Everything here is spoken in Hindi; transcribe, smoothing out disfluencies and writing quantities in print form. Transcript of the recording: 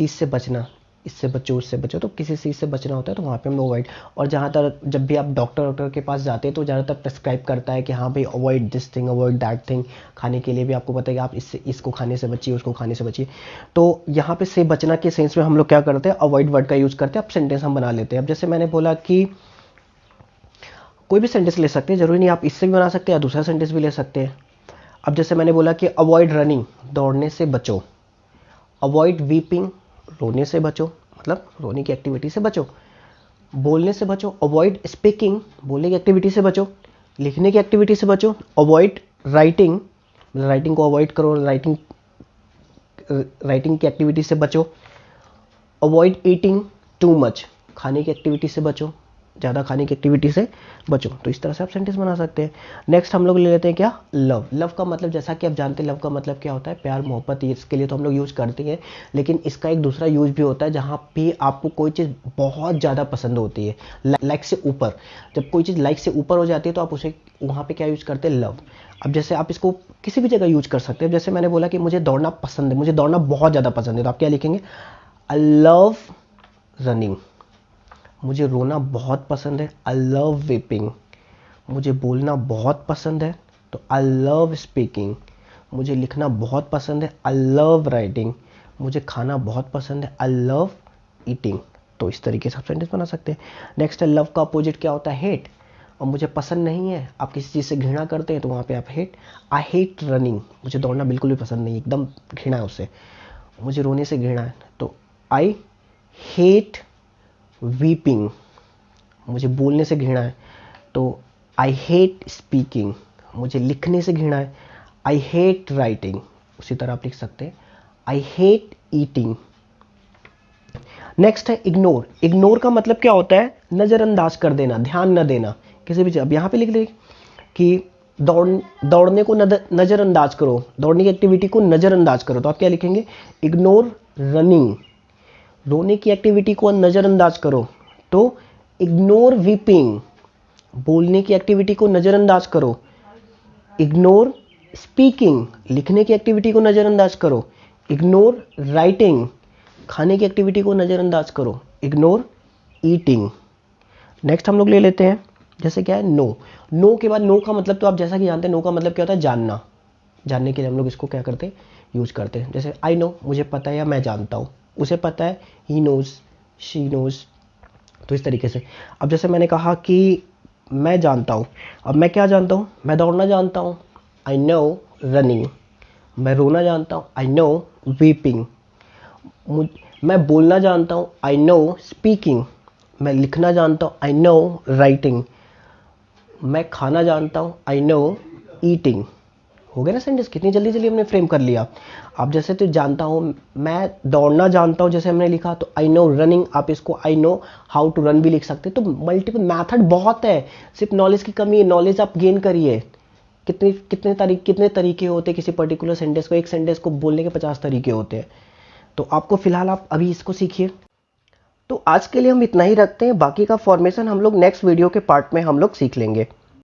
चीज़ से बचना, इससे बचो उससे बचो, तो किसी चीज़ से बचना होता है तो वहाँ पे हम अवॉइड। और जहाँ तक जब भी आप डॉक्टर के पास जाते हैं तो ज़्यादातर प्रेस्क्राइब करता है कि हाँ भाई avoid this thing avoid that thing, खाने के लिए भी आपको पता है कि आप इससे इसको खाने से बचिए उसको खाने से बचिए। तो यहाँ पे से बचना के सेंस में हम लोग क्या करते हैं, अवॉइड वर्ड का यूज़ करते हैं। अब सेंटेंस हम बना लेते हैं। अब जैसे मैंने बोला कि कोई भी सेंटेंस ले सकते हैं, जरूरी नहीं आप इससे भी बना सकते हैं या दूसरा सेंटेंस भी ले सकते हैं। अब जैसे मैंने बोला कि अवॉइड रनिंग, दौड़ने से बचो। अवॉइड वीपिंग, रोने से बचो, मतलब रोने की एक्टिविटी से बचो। बोलने से बचो, अवॉइड स्पीकिंग, बोलने की एक्टिविटी से बचो। लिखने की एक्टिविटी से बचो, अवॉइड राइटिंग, राइटिंग को अवॉइड करो, राइटिंग की एक्टिविटी से बचो। अवॉइड ईटिंग टू मच, खाने की एक्टिविटी से बचो, ज़्यादा खाने की एक्टिविटी से बचो। तो इस तरह से आप सेंटेंस बना सकते हैं। नेक्स्ट हम लोग ले लेते हैं क्या, लव। लव का मतलब जैसा कि आप जानते हैं लव का मतलब क्या होता है, प्यार मोहब्बत, इसके लिए तो हम लोग यूज़ करते हैं। लेकिन इसका एक दूसरा यूज़ भी होता है जहाँ पे आपको कोई चीज़ बहुत ज़्यादा पसंद होती है, लाइक से ऊपर। जब कोई चीज़ लाइक से ऊपर हो जाती है तो आप उसे वहाँ पे क्या यूज़ करते हैं, लव। अब जैसे आप इसको किसी भी जगह यूज कर सकते हैं। जैसे मैंने बोला कि मुझे दौड़ना पसंद है, मुझे दौड़ना बहुत ज़्यादा पसंद है, तो आप क्या लिखेंगे, आई लव रनिंग। मुझे रोना बहुत पसंद है, आई लव वीपिंग। मुझे बोलना बहुत पसंद है तो आई लव स्पीकिंग। मुझे लिखना बहुत पसंद है, आई लव राइटिंग। मुझे खाना बहुत पसंद है, आई लव ईटिंग। तो इस तरीके से आप सेंटेंस बना सकते हैं। नेक्स्ट है लव का अपोजिट क्या होता है, हेट। और मुझे पसंद नहीं है, आप किसी चीज़ से घृणा करते हैं तो वहाँ पे आप हेट। आई हेट रनिंग, मुझे दौड़ना बिल्कुल भी पसंद नहीं, एकदम घृणा है उससे। मुझे रोने से घृणा है तो आई हेट वीपिंग। मुझे बोलने से घृणा है तो आई हेट स्पीकिंग। मुझे लिखने से घृणा है, आई हेट राइटिंग। उसी तरह आप लिख सकते हैं, आई हेट ईटिंग। नेक्स्ट है इग्नोर। इग्नोर का मतलब क्या होता है, नज़रअंदाज कर देना, ध्यान न देना किसी भी। अब यहाँ पे लिख ले कि दौड़ने को नज़रअंदाज करो, दौड़ने की एक्टिविटी को नज़रअंदाज करो, तो आप क्या लिखेंगे, इग्नोर रनिंग। रोने की एक्टिविटी को नज़रअंदाज करो तो इग्नोर वीपिंग। बोलने की एक्टिविटी को नज़रअंदाज करो, इग्नोर स्पीकिंग। लिखने की एक्टिविटी को नज़रअंदाज करो, इग्नोर राइटिंग। खाने की एक्टिविटी को नज़रअंदाज करो, इग्नोर ईटिंग। नेक्स्ट हम लोग ले लेते हैं, जैसे क्या है, नो। नो के बाद, नो का मतलब तो आप जैसा कि जानते हैं, नो का मतलब क्या होता है, जानना। जानने के लिए हम लोग इसको क्या करते हैं, यूज करते हैं। जैसे आई नो, मुझे पता है या मैं जानता हूँ, उसे पता है, ही नोज, शी नोज। तो इस तरीके से। अब जैसे मैंने कहा कि मैं जानता हूँ, अब मैं क्या जानता हूँ, मैं दौड़ना जानता हूँ, आई नो रनिंग। मैं रोना जानता हूँ, आई नो वीपिंग। मैं बोलना जानता हूँ, आई नो स्पीकिंग। मैं लिखना जानता हूँ, आई नो राइटिंग। मैं खाना जानता हूँ, आई नो ईटिंग। हो गया ना सेंटेंस, कितनी जल्दी जल्दी हमने फ्रेम कर लिया। अब जैसे तो जानता हूँ, मैं दौड़ना जानता हूँ, जैसे हमने लिखा तो आई नो रनिंग, आप इसको I know how to run भी लिख सकते हैं। तो मल्टीपल मैथड बहुत है, सिर्फ नॉलेज की कमी है, नॉलेज आप गेन करिए। कितने तरीके होते हैं किसी पर्टिकुलर सेंटेंस को, एक सेंटेंस को बोलने के 50 तरीके होते हैं। तो आपको फिलहाल आप अभी इसको सीखिए। तो आज के लिए हम इतना ही रखते हैं, बाकी का फॉर्मेशन हम लोग नेक्स्ट वीडियो के पार्ट में हम लोग सीख लेंगे।